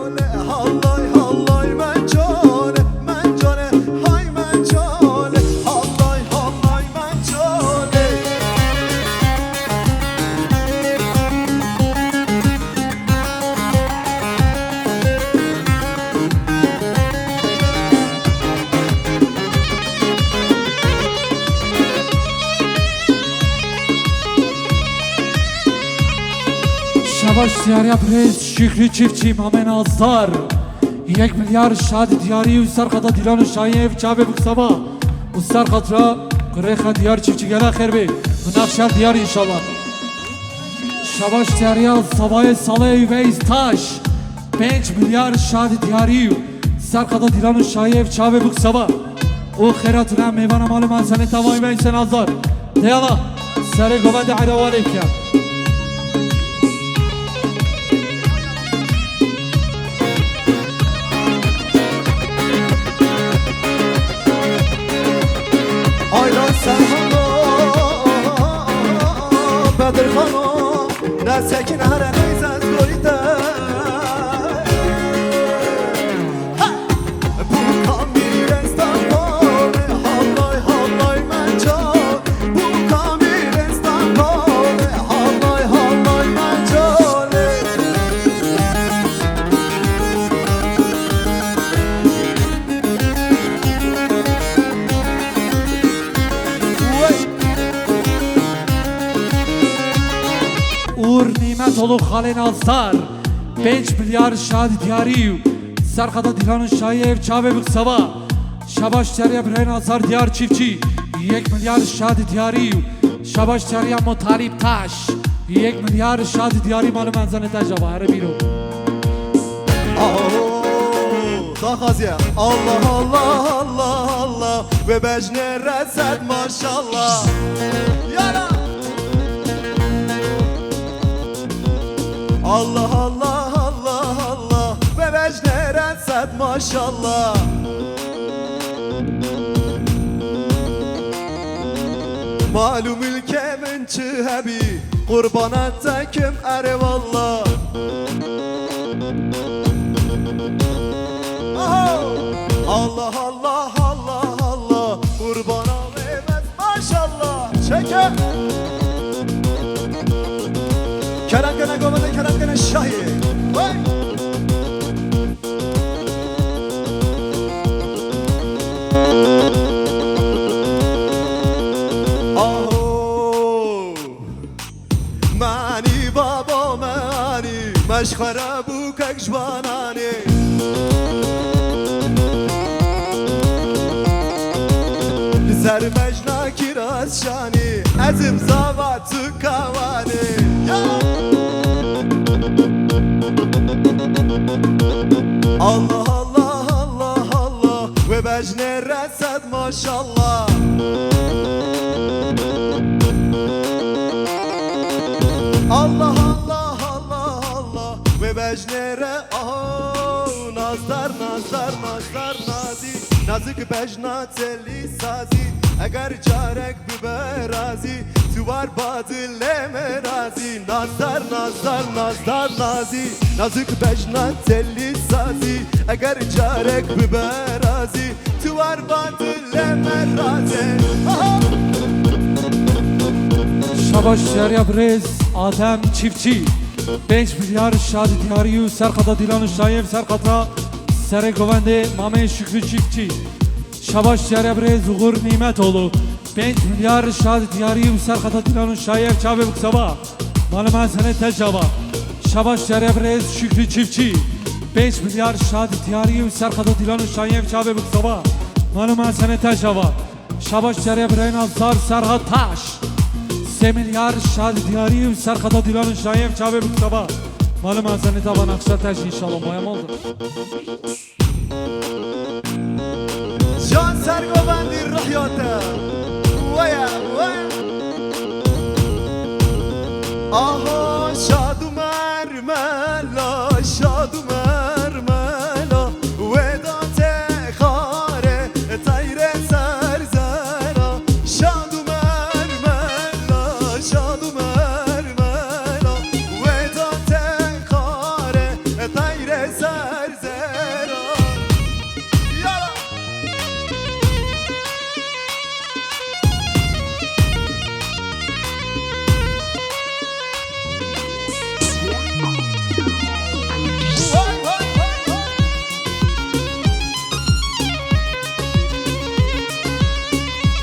Hallay hallay men cane hay men cane hallay hallay men cane. شباش دیاری پریز شکری چیفچی مامن آزار 1 میلیارد شادی دیاری و سرقتا دیلان شایف چابه بکسابا و سرقتا قریخ دیار چیفچی گلا خیر بی و نفشار دیاری انشالله. شباش دیاری سبای ساله ویز تاش 5 میلیارد شادی دیاری و سرقتا دیلان شایف چابه بکسابا و خیراتونه میوان مال منزنه تمامی ویسن آزار دیالا سر گوند عدوالی کن. Aylan Serhan'a Bedir Han'a Ne sekin hare neysen zorite Bu kamil Istanbul'e Hallay hallay men can Bu kamil Istanbul'e Hallay hallay men can. Uğur nimet olu halen alsar 5 milyar şadi diyari Sarkada dilanın şahi ev çave bıksava Şabaş çariye birhen alsar diyar çiftçi 1 milyar şadi diyari Şabaş çariye mutalip taş 1 milyar şadi diyari malı menzene tecava her biro. Dağazya Allah Allah Allah Allah Ve becne reset maşallah Yara Allah Allah Allah Allah Ve becne reset maşallah. Malum ülkemin çihebi Kurbana tekim erivallah Allah Allah Allah Allah Kurbana vermez maşallah. Çeke Kerem gene govada Kerem gene şahi Vay Aho Mani baba mani Meşkara bu kekşbanani Ser mecna kiraz şani Ezim zavatı kavani Allah Allah Allah Allah Ve becne reset maşallah. Allah Allah Allah Allah Ve becnere Nazdar nazdar nazdar nazi Nazik becna telli sazi Eğer carek biberazi Tuvar badile merazi Nazdar nazdar nazdar nazi Nazik becna telli sazi Eğer carek biberazi Tuvar badile merazi. Şabaş çariye pریز Adem çiftçi 5 milyar şadi diyari Sarkada dilanın şahi ev Sarkata Sere govende mame şükrü çiftçi Şabaş çariye pریز Uğur nimet olu 5 milyar şadi diyari Sarkata dilanın şahi ev çave bıksava Malıman sene tecava Şabaş çariye pریز şükrü çiftçi 5 milyar şadi diyari Sarkata dilanın şahi ev çave bıksava Malıman sene tecava Şabaş çariye pریز Alsar Serhat Taş 3 milyar şadi diyari Sarkada dilanın şahi ev çave bıksava Malum seni taban akşar taş inşallah mayam oldu. Can sergovendi rahyata Vaya vaya Aha şadu mermela Şadu mermela Veda tekhare Tayre serzera Şadu mermela Şadu mermela Veda tekhare Tayre زرزرا یالا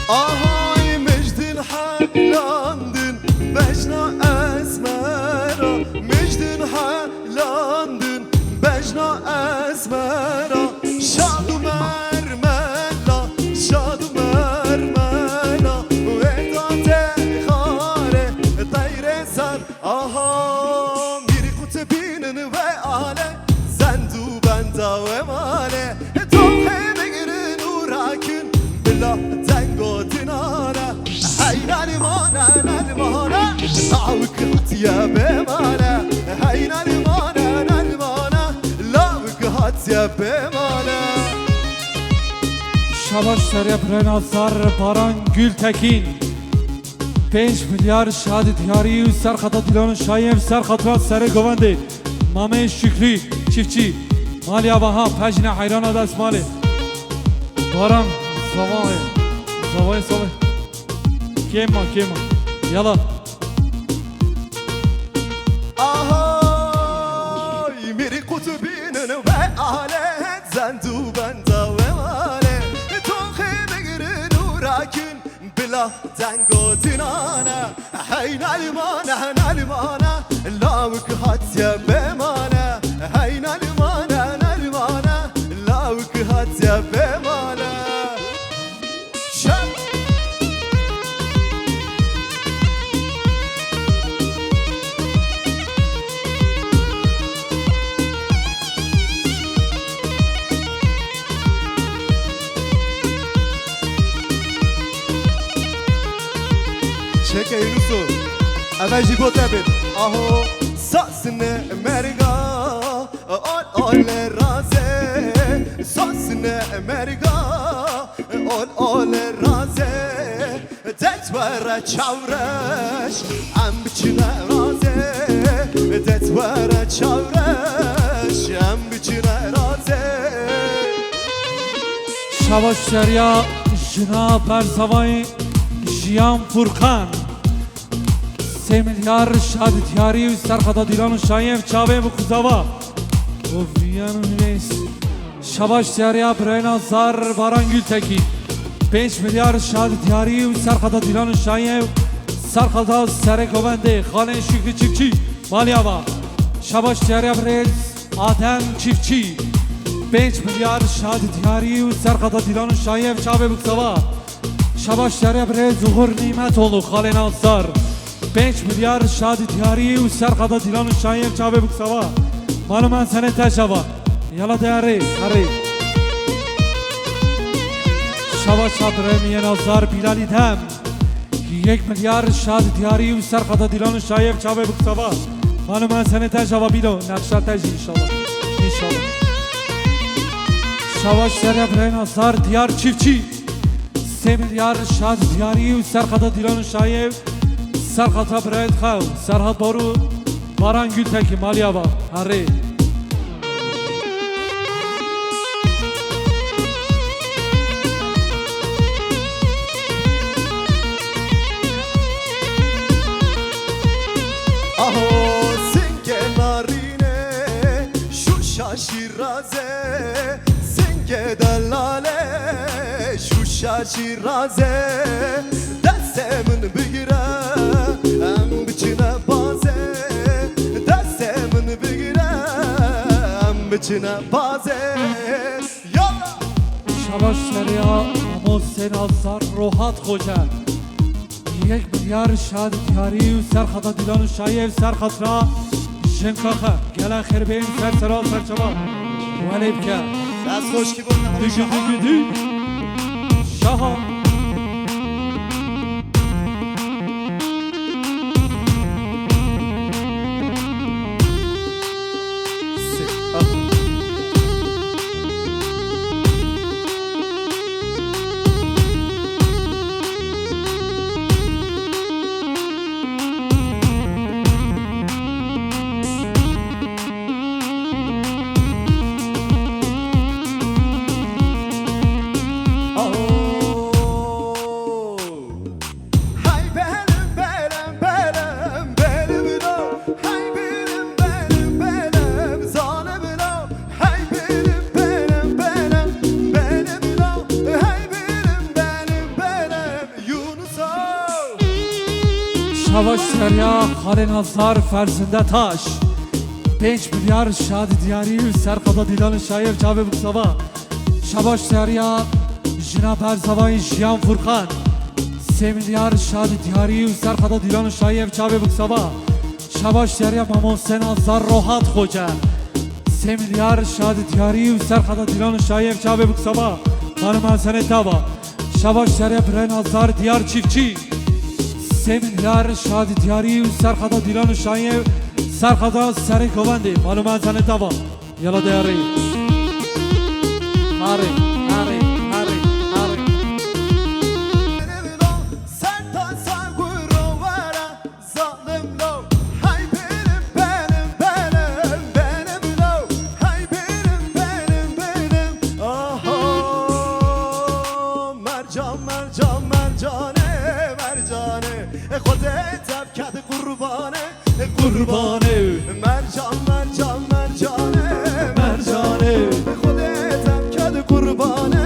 آهای مجدن حلاندن بجنا اسمرا مجدن حلاندن بجنا اسمرا شاد و مرملا شاد و مرملا و ادات خاره طیر سر آها میری قطبینن و آله زندو بندا و ماله تو خیمگرن و راکن بلا تنگو تنانا هاي نالمانا نالمانا لاوك هاتيا بمانا هاي نالمانا نالمانا لاوك هاتيا بمانا Şabaş Serap Renazar Baran Gültekin 5 milyar şadi diyari Serkata Dilan Şayev Serkata Sere Govende Mame Şükrü çiftçi Maliya Baha Pejne Hayrana Desmali Baran Zavay Zavay Zavay Kema Kema Yala آهای میری قطبینن و آله زندو بندا و ماله تو خیمگرن و راکن بلا تنگو تنانا هاي نالمانا نالمانا لاوك هاتيا بمانا هاي نالمانا نالمانا لاوك هاتيا بمانا شب چکه یونسو اول جیبو تبید آهو ساسنه مرگا آل آل رازه ساسنه مرگا آل آل رازه دتوره چاورش ام بچنه رازه دتوره چاورش ام بچنه رازه Şabaş Serya Jina Bersavay Jiyan Furkan 3 milyar şadi diyari Serkata Dilan Şayev Çave bu Kuzava Oviyan Ünes Şabaş Serya Renazar Baran Gültekin 5 milyar şadi diyari Serkata Dilan Şayev Serkata Sere Govende Khane Şükrü Çiftçi Maliyava Şabaş Serya Brez Adem Çiftçi 5 milyar şadi diyari Serkata Dilan Şayev Çave bu Kuzava Şabaş Serya Brez Zuhur Nimetoğlu Khalen Ansar 5 milyar şadi diyari و سرقدا دیلان شایم چاوه بکسوا مالو من سنه تشوا یالا دیاری خری شوا شابره میان آزار بیلالی دم 1 milyar şadi diyari و سرقدا دیلان شایم چاوه بکسوا مالو من سنه تشوا بیلو نقشا تجی انشالله انشالله شواش سریع برین آزار دیار çiftçi 3 milyar şadi diyari و سرقدا دیلان شایم Serkata Brayet Khav, Serhat Boru, Baran Gültekin, Maliyava, Harri. آهو سنگ نارینه شوشا شیرازه سنگ دلاله شوشا شیرازه دستمون بگیره ام بچینه بازه دستمون بگیره ام بچینه بازه یالا Şabaş Seriya, Amos Senazar, Rohat Hoca. 1 milyar şadi diyari, Serkata Dilan Şayev, Serkatra, Şenkaha, Gela Kherbeyn, Sersera, Serçaba, Valebke, دست خوش کی بود Digi Digi Dig, Şaha. Şabaş Derya Hale Nazar Ferzinde Taş 5 milyar Şadi Diyari Serkada Dilan Şair Çabe Buksava Şabaş Derya Jina Berzavay Jiyan Furkan 3 milyar Şadi Diyari Serkada Dilan Şair Çabe Buksava Şabaş Derya Mamosen Azar Rohat Hoca 3 milyar Şadi Diyari Serkada Dilan Şair Çabe Buksava Hanım Hasenet Dava Şabaş Derya Bren Azar Diyar Çiftçi 3 milyar Şadi Diyari Serkada Dilan Şair Serkada Seri Govandi Hanım Hasenet Dava Yala Diyari Hari Hari Hari Hari Sen tansan guruvara zalim lo hay benim lo hay benim aha mercan mercane خودت تبکت قربانه مرجان Mercane خودت تبکت قربانه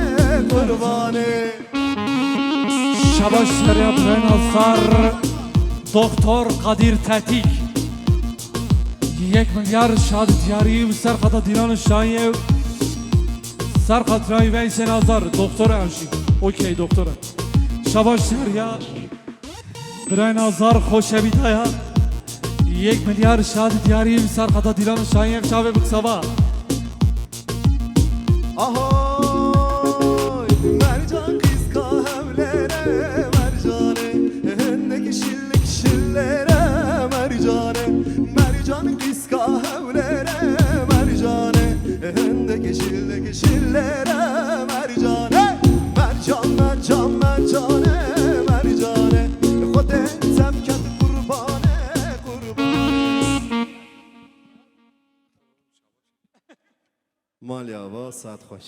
Şabaş Derya Bren Azar Doktor Kadir Tetik 1 milyar Şadi Diyari Serkada Dilan Şair Serkat Ray Veysen Azar Doktor Anşi Okey doktora Şabaş Derya Bren Azar Hoşebidaya 1 milyar Şadi Diyari Serkada Dilan Şair Çabe Buksava Ahoy mercan kız kahvlere mercane Hendeki şillere mercan kız kahvlere mercane Hendeki şillere mercane mercane Khodet temket kurbane Malyava saat hoş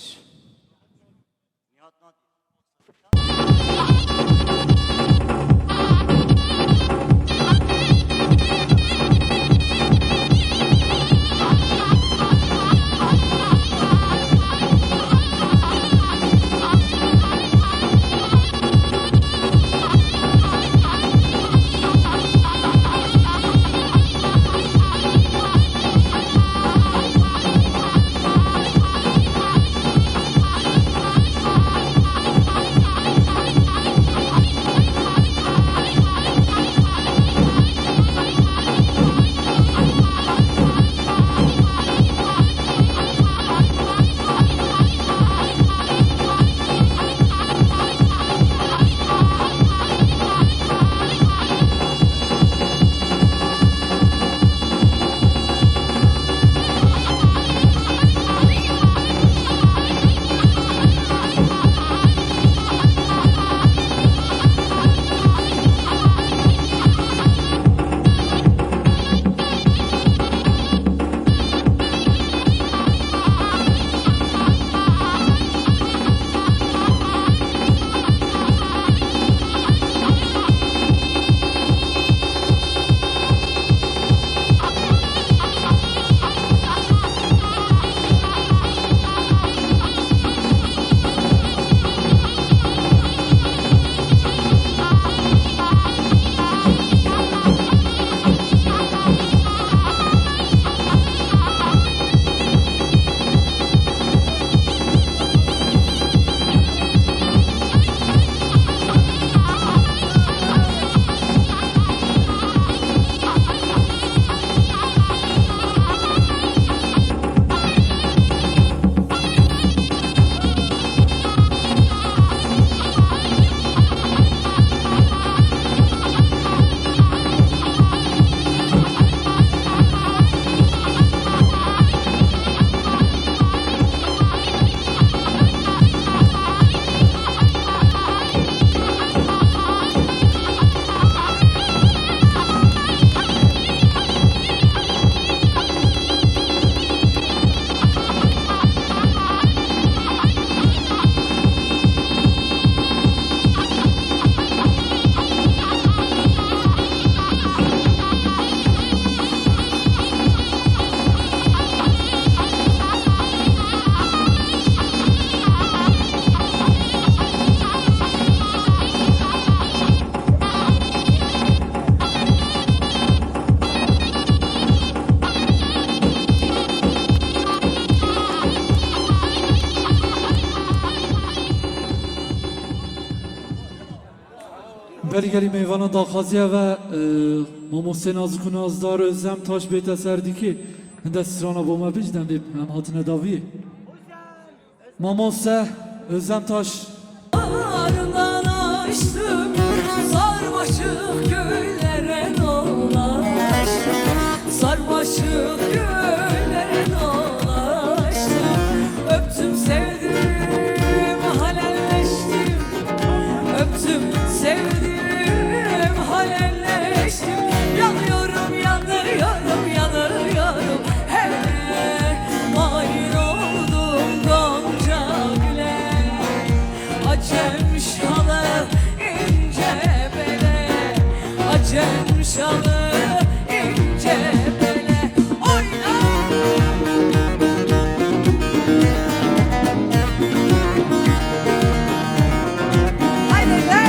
بلی گلی میوانا داخازیه و ماموسین از کنه از دار زم تاش بیت سردی که هنده سرانا بوما بجدن بیم هم هاتنه داویه ماموسه özlem taş Arından açtım sarmaşık göllere dolaştım. Sarmaşık göllere dolaştım. Öptüm sevdim halelleştim. Öptüm sevdim halelleştim. Yanıyorum yanıyorum yanıyorum. Hele mahir oldum Gonca güle. Acem şalı ince bele. Acem şalı ince bele. Oyna! Haydi be!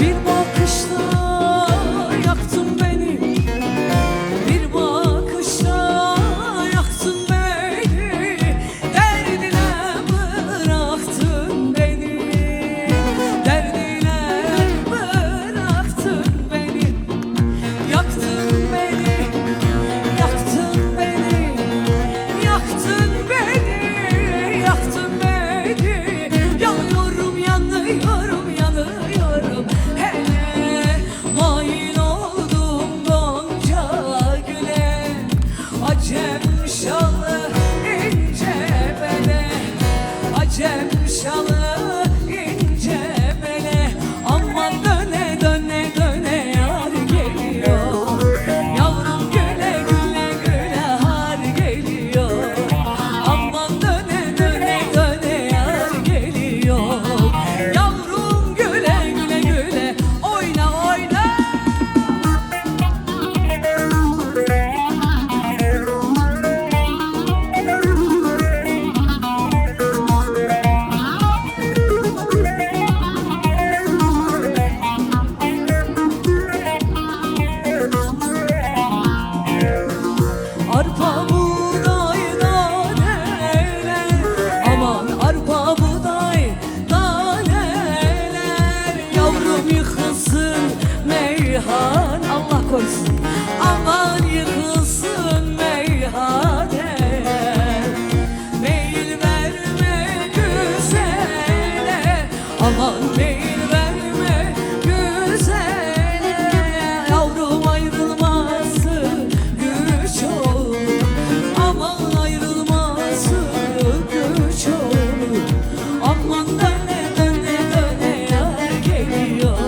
Bir bakışta yaktın beni. Bir bakışta yaktın beni. Derdine bıraktın beni. Derdine bıraktın beni. Yaktın beni. Yaktın beni. Yaktın beni. Yaktın beni. Yanıyorum yanıyorum yanıyorum. Hele hain oldum Gonca güle. Acem şalı ince bele. Acem şalı ince bele. Aman döne döne döne yar geliyor. Yavrum güle güle güle har geliyor. Aman döne döne döne yar geliyor. Yavrum güle güle güle oyna oyna. Arpa buğday daneler. Aman arpa buğday daneler. Yavrum yıkılsın meyhan. Allah korusun. Aman yıkılsın meyhaneler. Meyil verme güzele. Aman meyil verme güzele. Yavrum ayrılması güç olur. Aman ayrılması güç olur. Aman döne döne döne yar geliyor.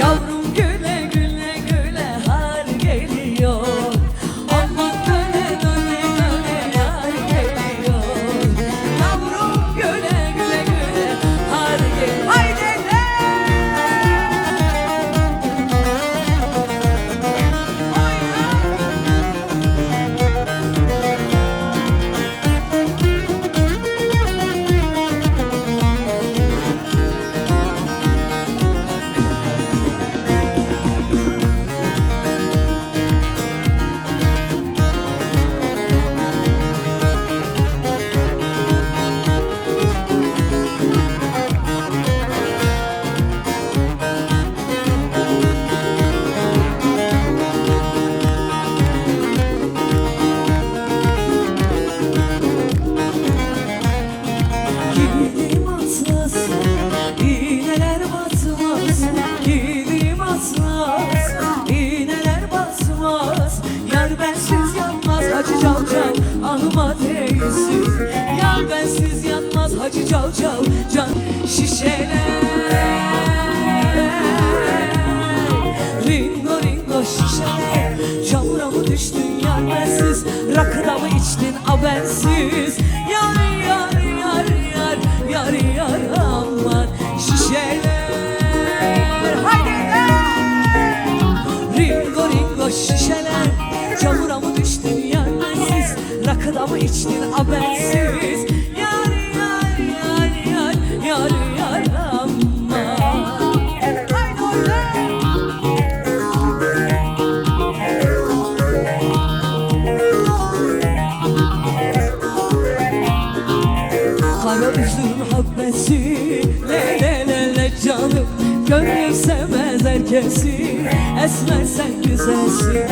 Yavrum güle güle güle har geliyor. Aman döne döne döne yar geliyor. Yavrum güle güle güle har geliyor. Haydi de! Gidim atlas, iğneler batmaz. Gidim atlas, iğneler batmaz. Yar bensiz yanmaz hacı cal cal, ahıma değilsin. Yar bensiz yanmaz hacı cal cal, can şişeler. Ringo ringo şişeler. Çamura mı düştün yar bensiz? Rakıda mı içtin habersiz? Yar yar yar yar yar yar aman şişeler. Haydi ringo ringo şişeler. Çamura mı düştün yar bensiz? Rakıda mı içtin habersiz? Yar yar yar yar yar yar aman. Haydi oyna. Kara üzüm habbesi le le le le canım Gönlüm sevmez herkesi Esmer sen güzelsin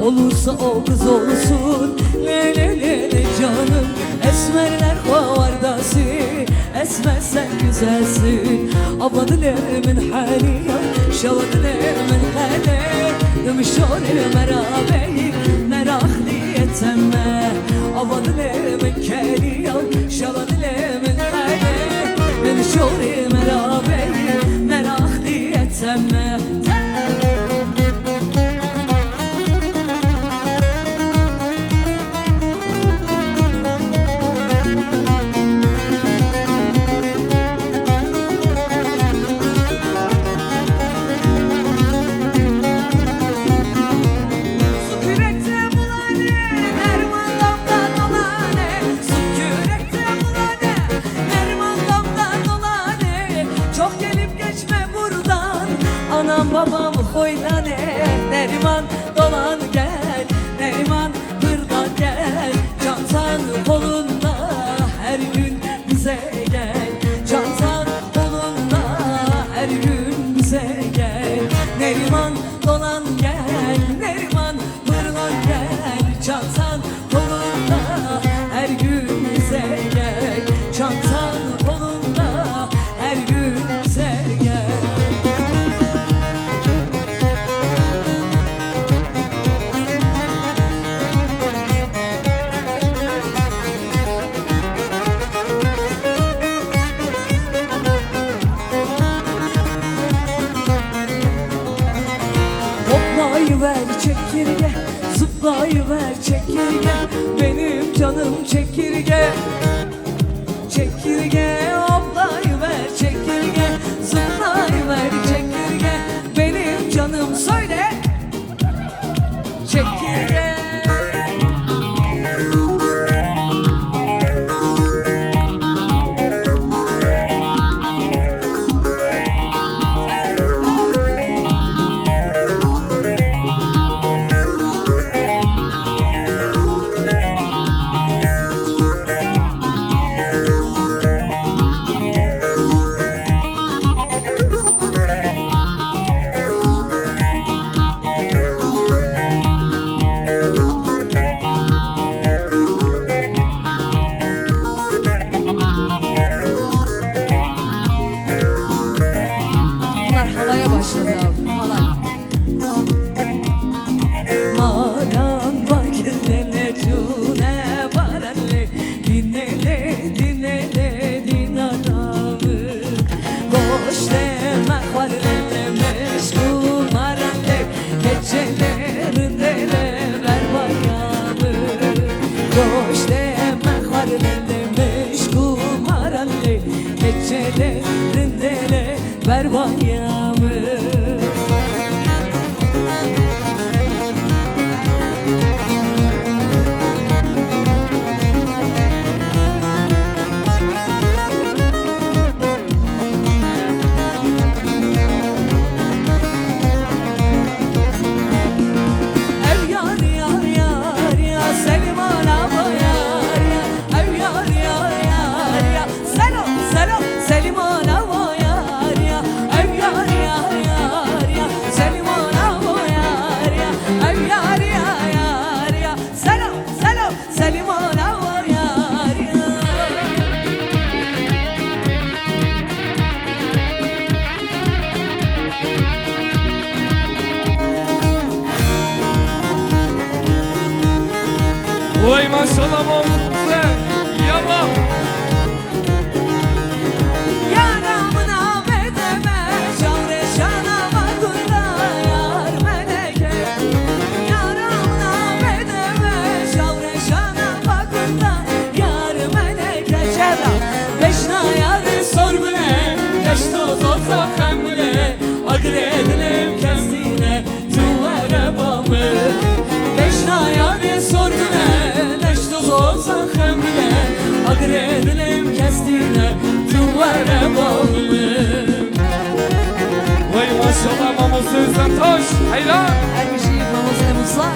Olursa o kız olsun le le le le canım Esmerler kovardası Esmer sen güzelsin Abadın emin haliya Şavadın emin hali Dümüşor merabeyi Merahliyetemme Abadın emin keliya Şavadın emin hali Dümüşor merabeyi Merahliyetemme Anam babam hoylane Neriman dolan gel Neriman buradan gel Cansan kolunda her gün bize gel Cansan kolunda her gün bize gel Neriman dolan gel Neriman buradan gel Cansan kolunda her gün bize gel Cansan kolunda her gün bize gel Hoplayıver çekirge, zıplayıver çekirge Benim canım çekirge Çekirge hoplayıver çekirge Zıplayıver çekirge Benim canım söyle Çekirge Halaya başladı abi, halay. Maran bakirlele cune baralle Dinele dinele dinadamı Boş deme varlele meşgul maralle Gecelerinde ver bayramı Boş deme varlele meşgul maralle Gecelerinde ver bayramı Ev yar yar yar ya Selim ana yar ya Ev yar yar yar ya Selam selam Selim ana yar ya Ev yar yar yar ya Selim ana yar ya Ev yar yar yar ya Selam selam Selim ana yar ya Vay maşallah mamutse yama Yaramına bedeme Şavre şanama kunda yar meleke Yaramına bedeme Şavre şanama kunda yar meleke Şevra Beşna yarı sor bile Beş toz olsa hem bile Agredelim kestine Tuvare bağımı Beşna yarı sor bile Beş toz olsa hem bile Agredelim kestine Tuvare bağımı Vay maşallah mamutse Zentoş hayran Her bir şey yapmamız emuzlar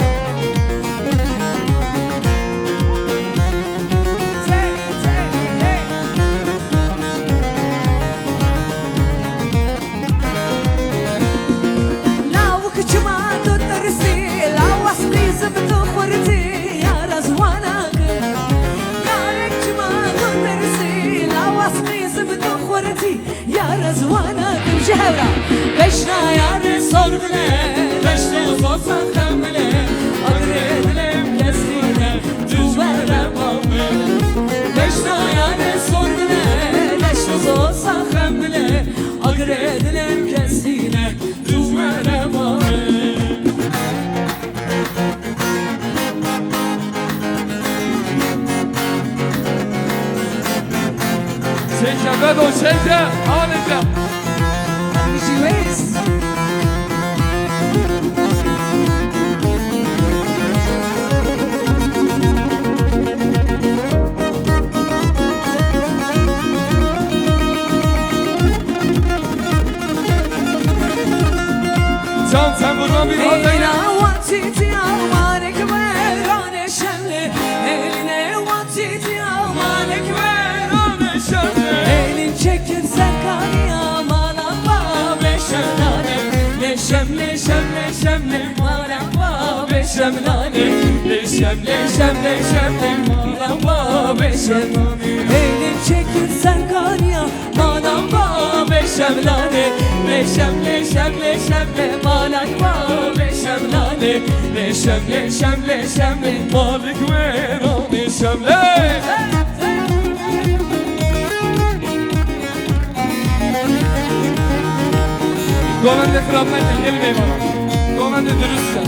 زيارتي يا رزوانة تمشي هورا بشنا يا رسولنا بشنا صوصا خمنا أقرد لم كسينا جوبنا مامي بشنا يا رسولنا بشنا صوصا خمنا أقرد لم كسينا جوبنا مامي Çeke Bedo çeke anca. Jives Can sen buradan bir Eline hazır. vatiti almanek verane şemli Eline vatiti almanek verane şemli Elin çekirsen kaniya malamba beşemlane Leşem leşem leşem malamba beşemlane Leşem leşem leşem malamba beşemlane Elin çekirsen kaniya malamba beşemlane Leşem leşem leşem malamba beşemlane Leşem leşem leşem malik verane şemle Doğan kralına gelin eyvallah. Doğan dürüstçe.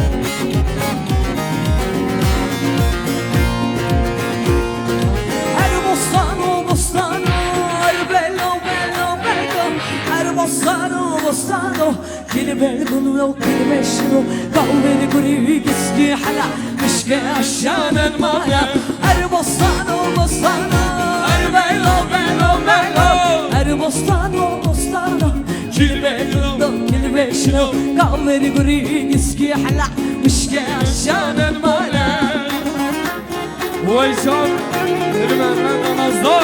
Her bostano bostano Her bello bello bello Her bostano bostano Kili bello kili meşro Kavveri guri giski hala Mişke aşan elmana Her bostano bostano Her bello bello bello Her bostano bostano Kili bello kili meşro Kavveri guri giski hala Mişke aşan elmana Vay can. Yürümen namazlar.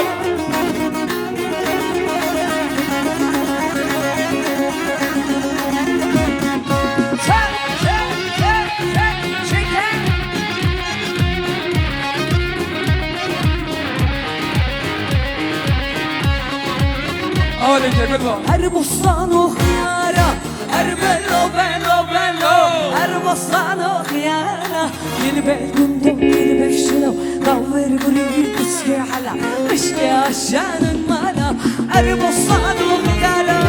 Ağlayın ceket var. Her bostan o khiyara Her bello bello bello Her bostan o khiyara Yeni bel gundo yeni beşlo Kavver guri iski hala Mişki aşanın mana Her bostan o khiyara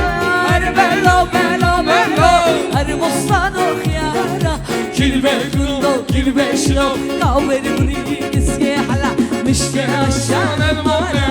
Her bello bello bello Her bostan o khiyara Yeni bel gundo yeni beşlo Kavver guri iski hala Mişki aşanın mana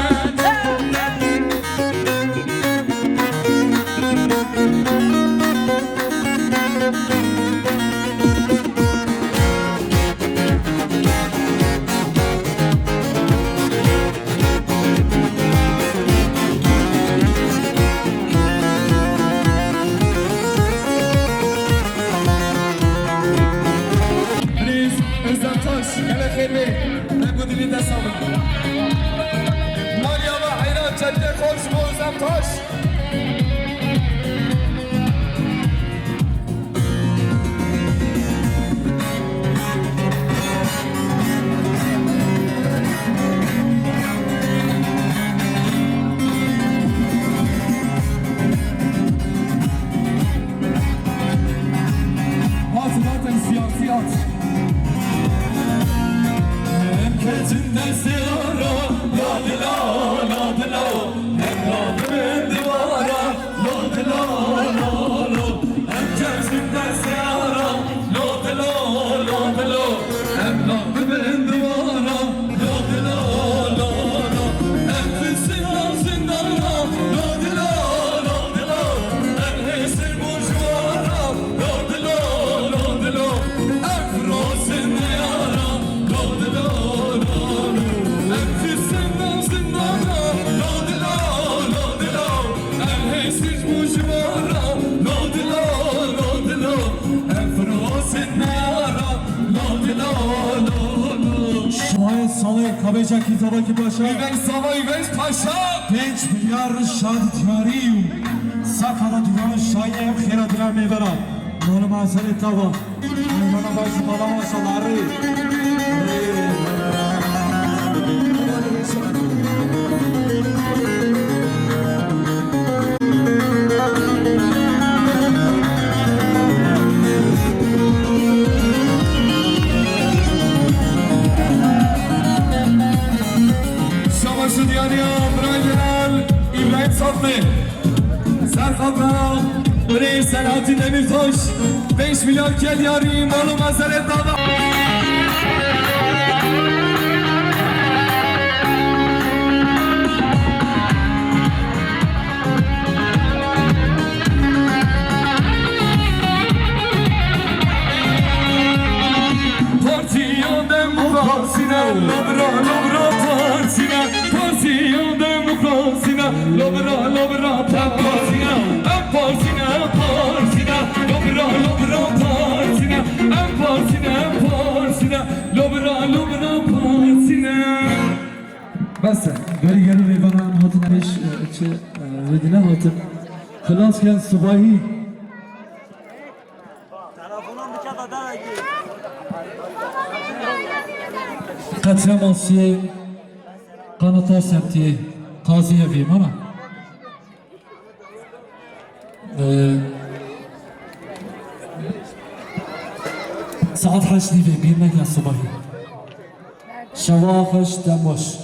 Kabeca Kitabaki Paşa İven Sava İven Paşa 5 milyar şadi tiyariyu Sakada duranı şayem khira dilan mevera Nolu mazeret tava Nolana bazı balama saları Fatma Serkat'a Buraya Selahattin Demirtaş 5 milyon kel yarim Oğlu Masaret Dava Partiyan demokrasine Lobra lobra partisine Partiyan demokrasine Lobra lobra partisine En partisine partisine Lobra lobra partisine En partisine partisine Lobra lobra partisine بس گری گری ریوانه هم هاتن هیچ چه ودینه هاتن خلاص کن صباحی قطره ماسیه قانطار سمتیه قاضیه بیم اما ساعت 8 نیوه بیر نکن صباحی شوافش دموش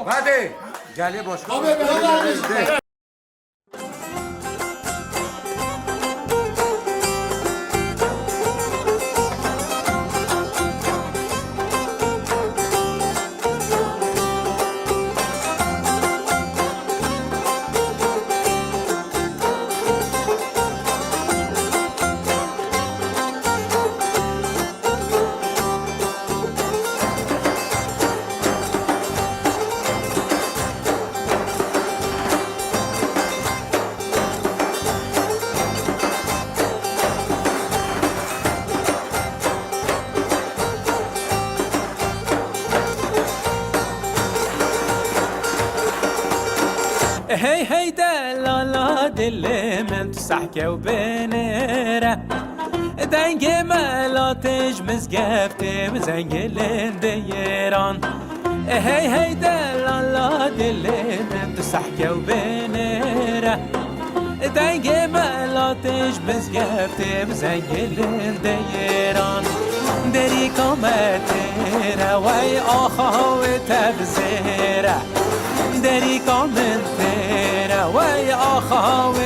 Hadi. Gel başka. Hey hey de la la دل من تسحكه و بنره دنگ ملاتش مزگفته مزنگلن دیران هی هی دلالا دل من تسحكه و بنره دنگ ملاتش مزگفته مزنگلن دیران دری کامتره وی آخا و تبزیره دری کامتره وی آخا و